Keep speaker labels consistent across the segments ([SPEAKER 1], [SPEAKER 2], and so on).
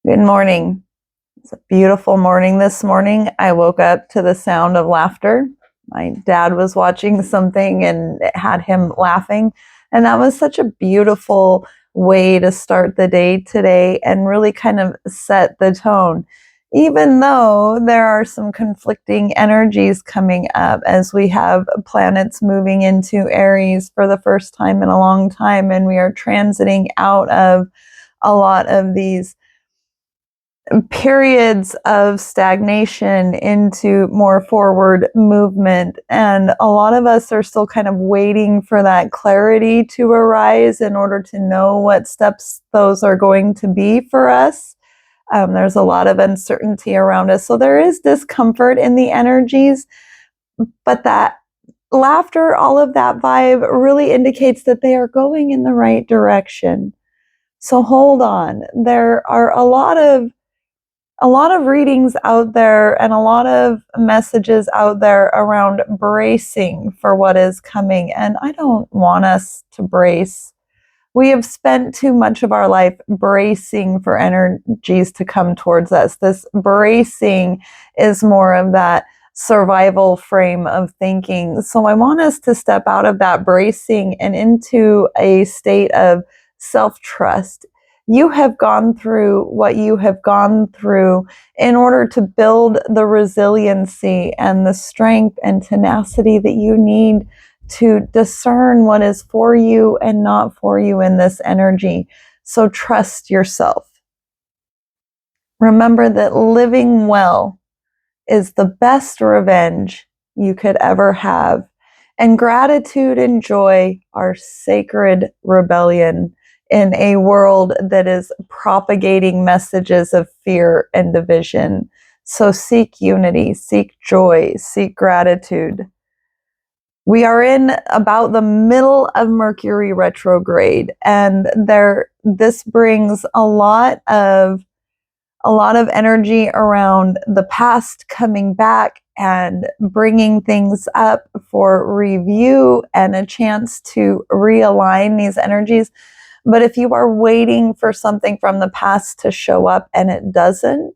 [SPEAKER 1] Good morning. It's a beautiful morning this morning. I woke up to the sound of laughter. My dad was watching something and it had him laughing. And that was such a beautiful way to start the day today and really kind of set the tone. Even though there are some conflicting energies coming up as we have planets moving into Aries for the first time in a long time, and we are transiting out of a lot of these periods of stagnation into more forward movement. And a lot of us are still kind of waiting for that clarity to arise in order to know what steps those are going to be for us. There's a lot of uncertainty around us. So there is discomfort in the energies, but that laughter, all of that vibe really indicates that they are going in the right direction. So hold on. There are a lot of readings out there and a lot of messages out there around bracing for what is coming. And I don't want us to brace. We have spent too much of our life bracing for energies to come towards us. This bracing is more of that survival frame of thinking. So I want us to step out of that bracing and into a state of self-trust. You have gone through what you have gone through in order to build the resiliency and the strength and tenacity that you need to discern what is for you and not for you in this energy. So trust yourself. Remember that living well is the best revenge you could ever have. And gratitude and joy are sacred rebellion in a world that is propagating messages of fear and division. So seek unity, seek joy, seek gratitude. We are in about the middle of Mercury retrograde, and this brings a lot of energy around the past coming back and bringing things up for review and a chance to realign these energies. But if you are waiting for something from the past to show up and it doesn't,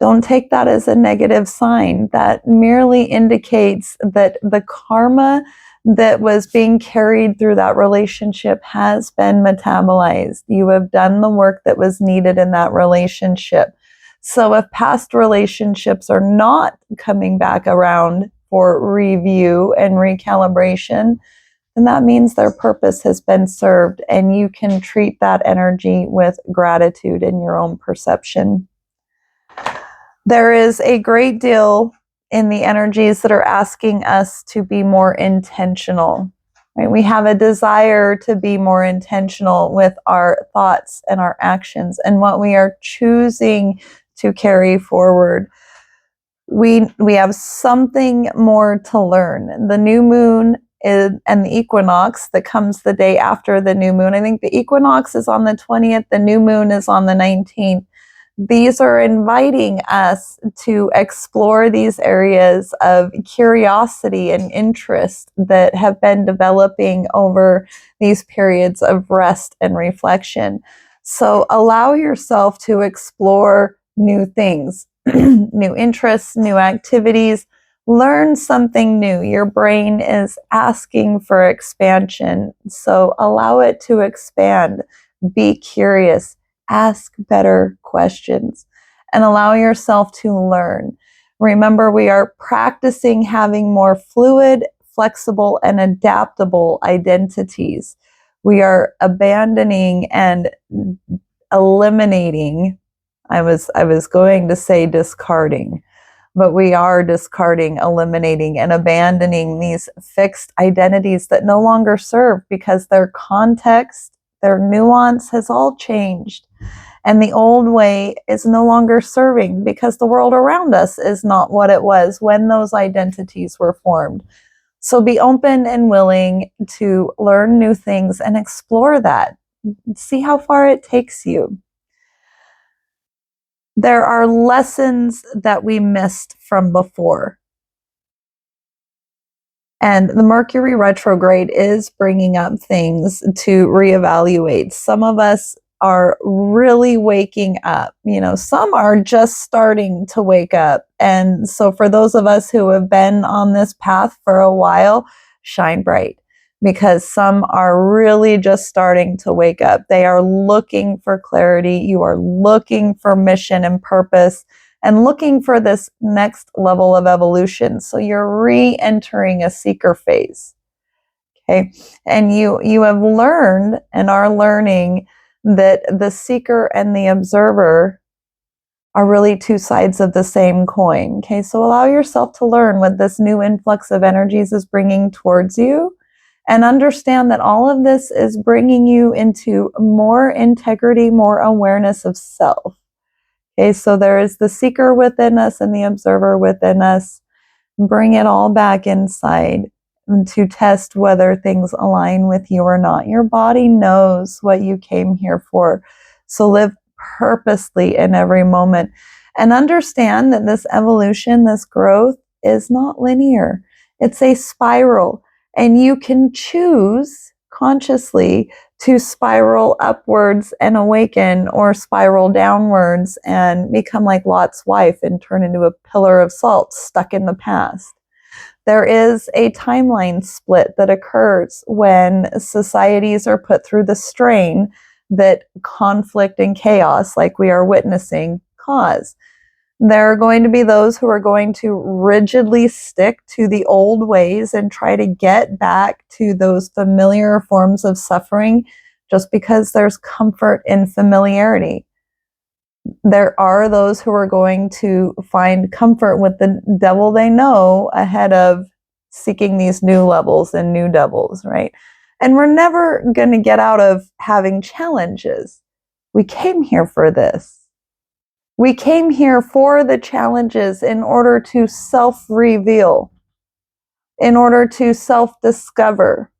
[SPEAKER 1] don't take that as a negative sign. That merely indicates that the karma that was being carried through that relationship has been metabolized. You have done the work that was needed in that relationship. So if past relationships are not coming back around for review and recalibration, then that means their purpose has been served, and you can treat that energy with gratitude in your own perception. There is a great deal in the energies that are asking us to be more intentional. Right? We have a desire to be more intentional with our thoughts and our actions and what we are choosing to carry forward. We have something more to learn. The new moon and the equinox that comes the day after the new moon. I think the equinox is on the 20th, the new moon is on the 19th. These are inviting us to explore these areas of curiosity and interest that have been developing over these periods of rest and reflection. So allow yourself to explore new things, new interests, new activities. Learn something new. Your brain is asking for expansion, so allow it to expand. Be curious. Ask better questions and allow yourself to learn. Remember, we are practicing having more fluid, flexible, and adaptable identities. We are abandoning and eliminating. I was going to say discarding, but we are discarding, eliminating, and abandoning these fixed identities that no longer serve because their context, their nuance has all changed. And the old way is no longer serving because the world around us is not what it was when those identities were formed. So be open and willing to learn new things and explore that. See how far it takes you. There are lessons that we missed from before. And the Mercury retrograde is bringing up things to reevaluate. Some of us are really waking up. Some are just starting to wake up. And so for those of us who have been on this path for a while, shine bright, because some are really just starting to wake up. They are looking for clarity. You are looking for mission and purpose and looking for this next level of evolution. So you're re-entering a seeker phase. Okay. And you have learned and are learning that the seeker and the observer are really two sides of the same coin. Okay. So allow yourself to learn what this new influx of energies is bringing towards you, and understand that all of this is bringing you into more integrity, more awareness of self. Okay. So there is the seeker within us and the observer within us. Bring it all back inside to test whether things align with you or not. Your body knows what you came here for. So live purposely in every moment, and understand that this evolution, this growth is not linear. It's a spiral, and you can choose consciously to spiral upwards and awaken, or spiral downwards and become like Lot's wife and turn into a pillar of salt stuck in the past. There is a timeline split that occurs when societies are put through the strain that conflict and chaos, like we are witnessing, cause. There are going to be those who are going to rigidly stick to the old ways and try to get back to those familiar forms of suffering just because there's comfort in familiarity. There are those who are going to find comfort with the devil they know ahead of seeking these new levels and new devils, right? And we're never going to get out of having challenges. We came here for this. We came here for the challenges in order to self-reveal, in order to self-discover.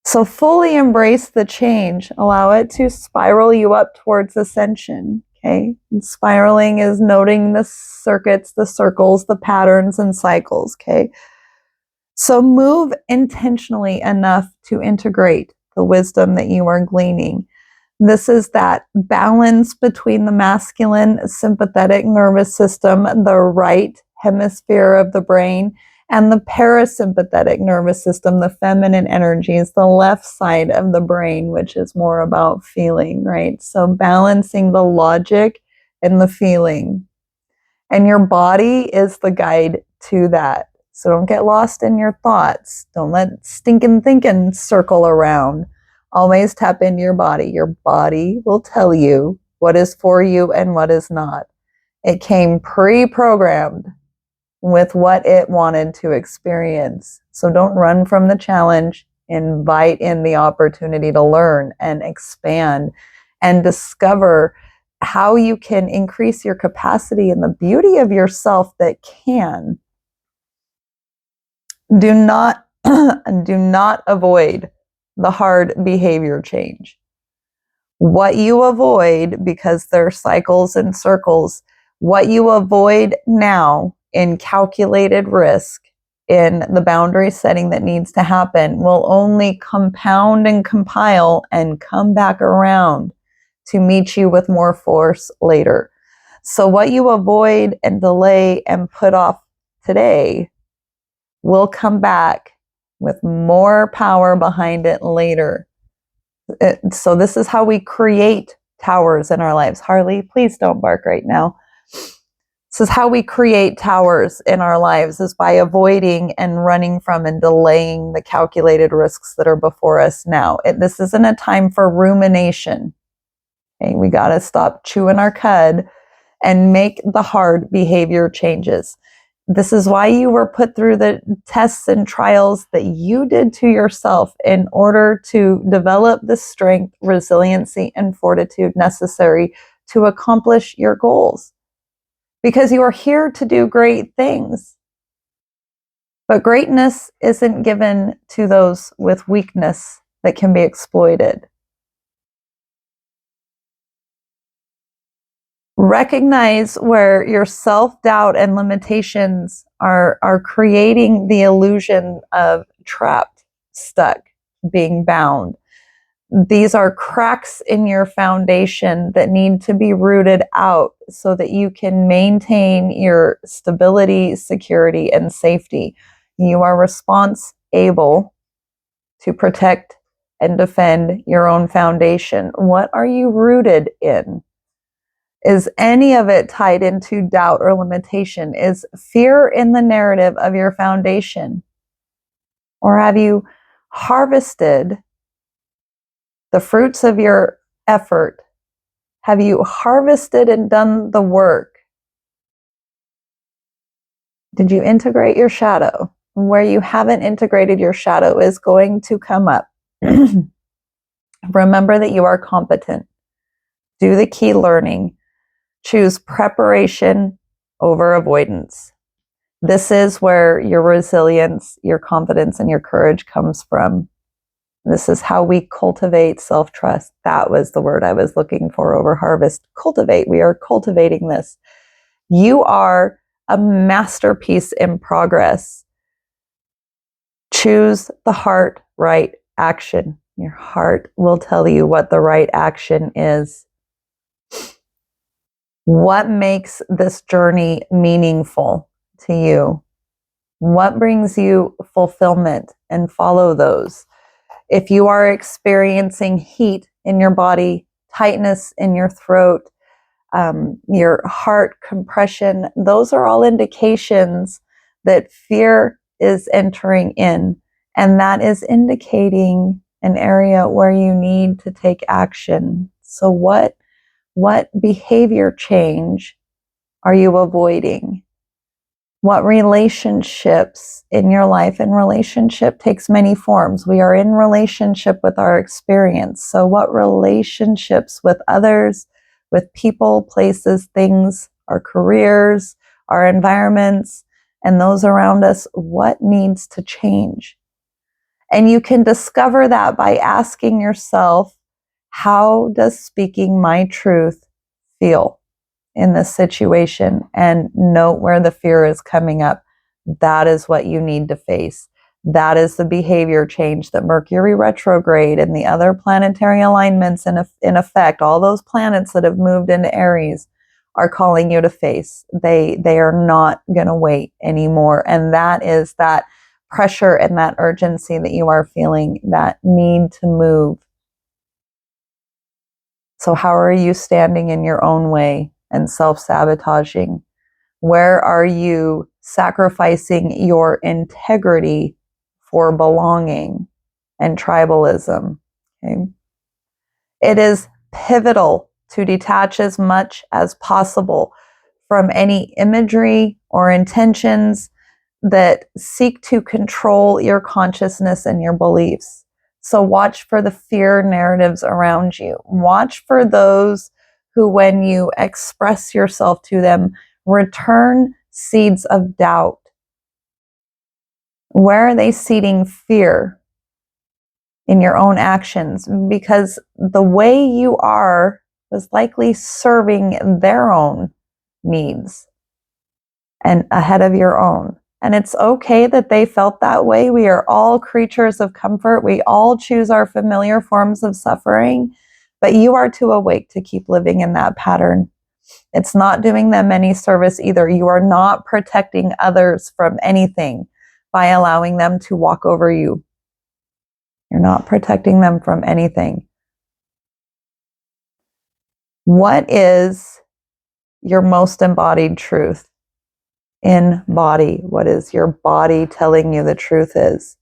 [SPEAKER 1] So fully embrace the change. Allow it to spiral you up towards ascension. Okay. And spiraling is noting the circuits, the circles, the patterns and cycles. Okay. So move intentionally enough to integrate the wisdom that you are gleaning. This is that balance between the masculine sympathetic nervous system, the right hemisphere of the brain, and the parasympathetic nervous system, the feminine energies, the left side of the brain, which is more about feeling, right? So balancing the logic and the feeling. And your body is the guide to that. So don't get lost in your thoughts. Don't let stinking thinking circle around. Always tap into your body. Your body will tell you what is for you and what is not. It came pre-programmed with what it wanted to experience. So don't run from the challenge. Invite in the opportunity to learn and expand and discover how you can increase your capacity and the beauty of yourself that can. Do not avoid the hard behavior change. What you avoid, because there are cycles and circles, what you avoid now in calculated risk, in the boundary setting that needs to happen, will only compound and compile and come back around to meet you with more force later. So what you avoid and delay and put off today will come back with more power behind it later. So this is how we create towers in our lives. Harley, please don't bark right now. This is how we create towers in our lives, is by avoiding and running from and delaying the calculated risks that are before us now. This isn't a time for rumination. Okay? We got to stop chewing our cud and make the hard behavior changes. This is why you were put through the tests and trials that you did to yourself in order to develop the strength, resiliency, and fortitude necessary to accomplish your goals. Because you are here to do great things. But greatness isn't given to those with weakness that can be exploited. Recognize where your self-doubt and limitations are creating the illusion of trapped, stuck, being bound. These are cracks in your foundation that need to be rooted out so that you can maintain your stability, security, and safety. You are able to protect and defend your own foundation. What are you rooted in? Is any of it tied into doubt or limitation? Is fear in the narrative of your foundation? Or have you harvested the fruits of your effort? Have you harvested and done the work? Did you integrate your shadow? Where you haven't integrated your shadow is going to come up. Remember that you are competent. Do the key learning. Choose preparation over avoidance. This is where your resilience, your confidence, and your courage comes from. This is how we cultivate self-trust. That was the word I was looking for over harvest. Cultivate. We are cultivating this. You are a masterpiece in progress. Choose the heart right action. Your heart will tell you what the right action is. What makes this journey meaningful to you? What brings you fulfillment? And follow those. If you are experiencing heat in your body, tightness in your throat, your heart compression, those are all indications that fear is entering in. And that is indicating an area where you need to take action. So what behavior change are you avoiding? What relationships in your life? And relationship takes many forms. We are in relationship with our experience. So what relationships with others, with people, places, things, our careers, our environments, and those around us, what needs to change? And you can discover that by asking yourself, how does speaking my truth feel in this situation? And note where the fear is coming up. That is what you need to face. That is the behavior change that Mercury retrograde and the other planetary alignments in effect, all those planets that have moved into Aries, are calling you to face. They are not going to wait anymore. And that is that pressure and that urgency that you are feeling, that need to move. So how are you standing in your own way and self-sabotaging? Where are you sacrificing your integrity for belonging and tribalism? Okay. It is pivotal to detach as much as possible from any imagery or intentions that seek to control your consciousness and your beliefs. So watch for the fear narratives around you. Watch for those who, when you express yourself to them, return seeds of doubt. Where are they seeding fear in your own actions? Because the way you are was likely serving their own needs and ahead of your own. And it's okay that they felt that way. We are all creatures of comfort. We all choose our familiar forms of suffering, but you are too awake to keep living in that pattern. It's not doing them any service either. You are not protecting others from anything by allowing them to walk over you. You're not protecting them from anything. What is your most embodied truth? In body, what is your body telling you the truth is?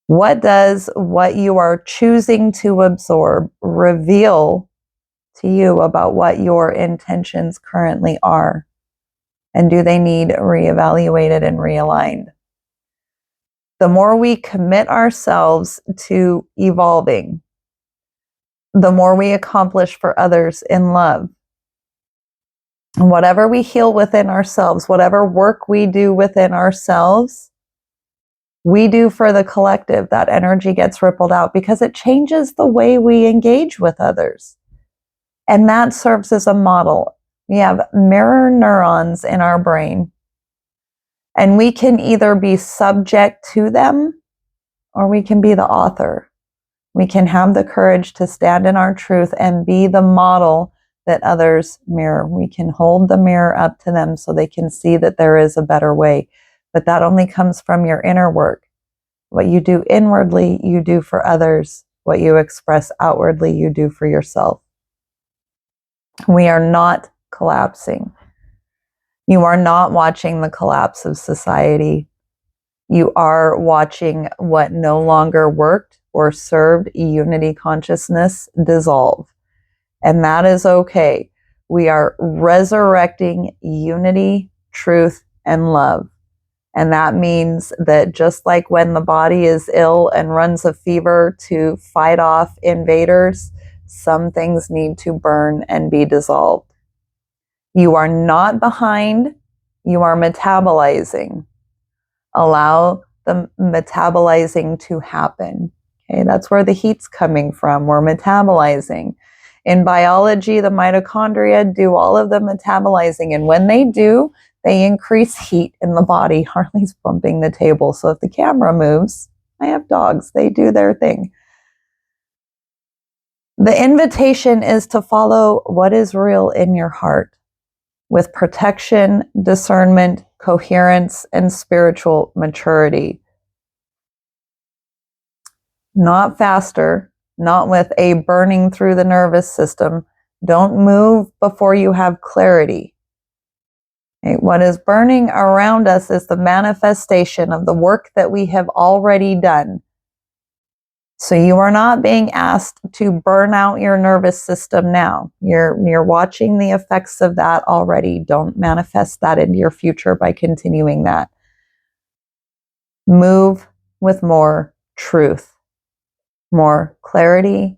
[SPEAKER 1] What does what you are choosing to absorb reveal to you about what your intentions currently are? And do they need reevaluated and realigned? The more we commit ourselves to evolving, the more we accomplish for others in love. And whatever we heal within ourselves, whatever work we do within ourselves, we do for the collective. That energy gets rippled out because it changes the way we engage with others. And that serves as a model. We have mirror neurons in our brain, and we can either be subject to them or we can be the author. We can have the courage to stand in our truth and be the model that others mirror. We can hold the mirror up to them so they can see that there is a better way. But that only comes from your inner work. What you do inwardly, you do for others. What you express outwardly, you do for yourself. We are not collapsing. You are not watching the collapse of society. You are watching what no longer worked or served unity consciousness dissolve. And that is okay. We are resurrecting unity, truth, and love. And that means that just like when the body is ill and runs a fever to fight off invaders, some things need to burn and be dissolved. You are not behind, you are metabolizing. Allow the metabolizing to happen. Okay, that's where the heat's coming from. We're metabolizing. In biology, the mitochondria do all of the metabolizing, and when they do, they increase heat in the body. Harley's bumping the table, so if the camera moves, I have dogs, they do their thing. The invitation is to follow what is real in your heart with protection, discernment, coherence, and spiritual maturity. Not faster, not with a burning through the nervous system. Don't move before you have clarity. Okay? What is burning around us is the manifestation of the work that we have already done. So you are not being asked to burn out your nervous system now. You're watching the effects of that already. Don't manifest that into your future by continuing that. Move with more truth, more clarity,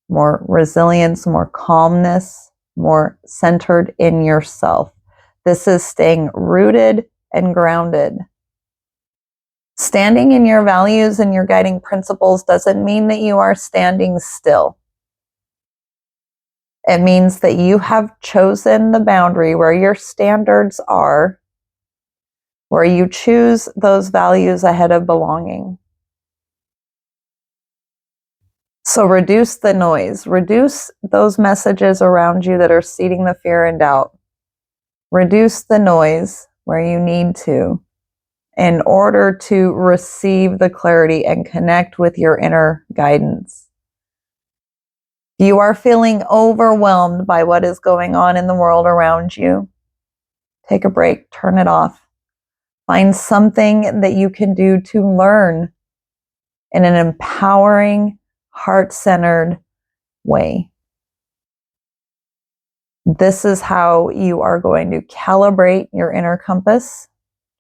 [SPEAKER 1] more resilience, more calmness, more centered in yourself. This is staying rooted and grounded. Standing in your values and your guiding principles doesn't mean that you are standing still. It means that you have chosen the boundary where your standards are, where you choose those values ahead of belonging. So reduce the noise. Reduce those messages around you that are seeding the fear and doubt. Reduce the noise where you need to, in order to receive the clarity and connect with your inner guidance. If you are feeling overwhelmed by what is going on in the world around you, take a break, turn it off. Find something that you can do to learn in an empowering, heart-centered way. This is how you are going to calibrate your inner compass.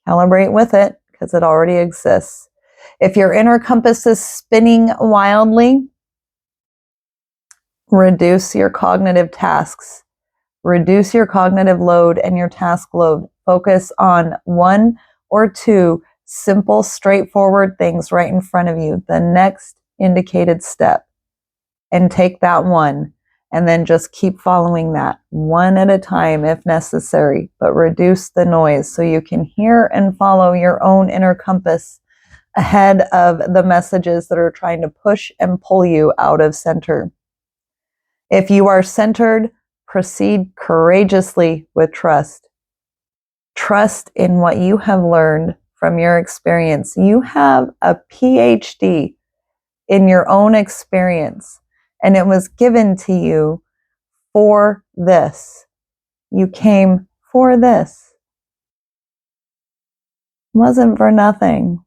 [SPEAKER 1] Calibrate with it, because it already exists. If your inner compass is spinning wildly, reduce your cognitive tasks. Reduce your cognitive load and your task load. Focus on one or two simple, straightforward things right in front of you, the next indicated step. And take that one, and then just keep following that one at a time if necessary, but reduce the noise so you can hear and follow your own inner compass ahead of the messages that are trying to push and pull you out of center. If you are centered, proceed courageously with trust. Trust in what you have learned from your experience. You have a PhD in your own experience, and it was given to you for this. You came for this. It wasn't for nothing.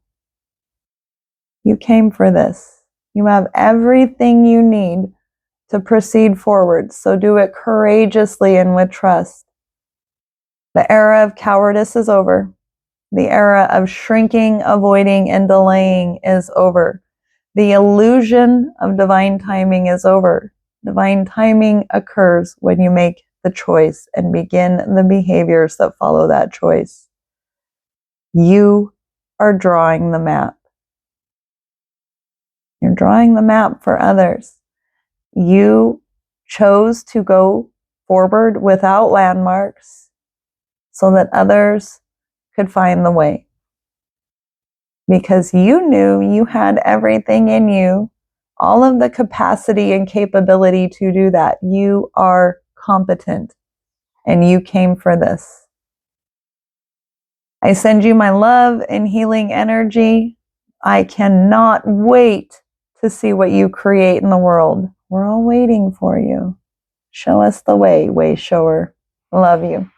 [SPEAKER 1] You came for this. You have everything you need to proceed forward, so do it courageously and with trust. The era of cowardice is over. The era of shrinking, avoiding, and delaying is over. The illusion of divine timing is over. Divine timing occurs when you make the choice and begin the behaviors that follow that choice. You are drawing the map. You're drawing the map for others. You chose to go forward without landmarks so that others could find the way. Because you knew you had everything in you all of the capacity and capability to do that. You are competent, and you came for this. I send you my love and healing energy. I cannot wait to see what you create in the world. We're all waiting for you. Show us the way, way shower. Love you.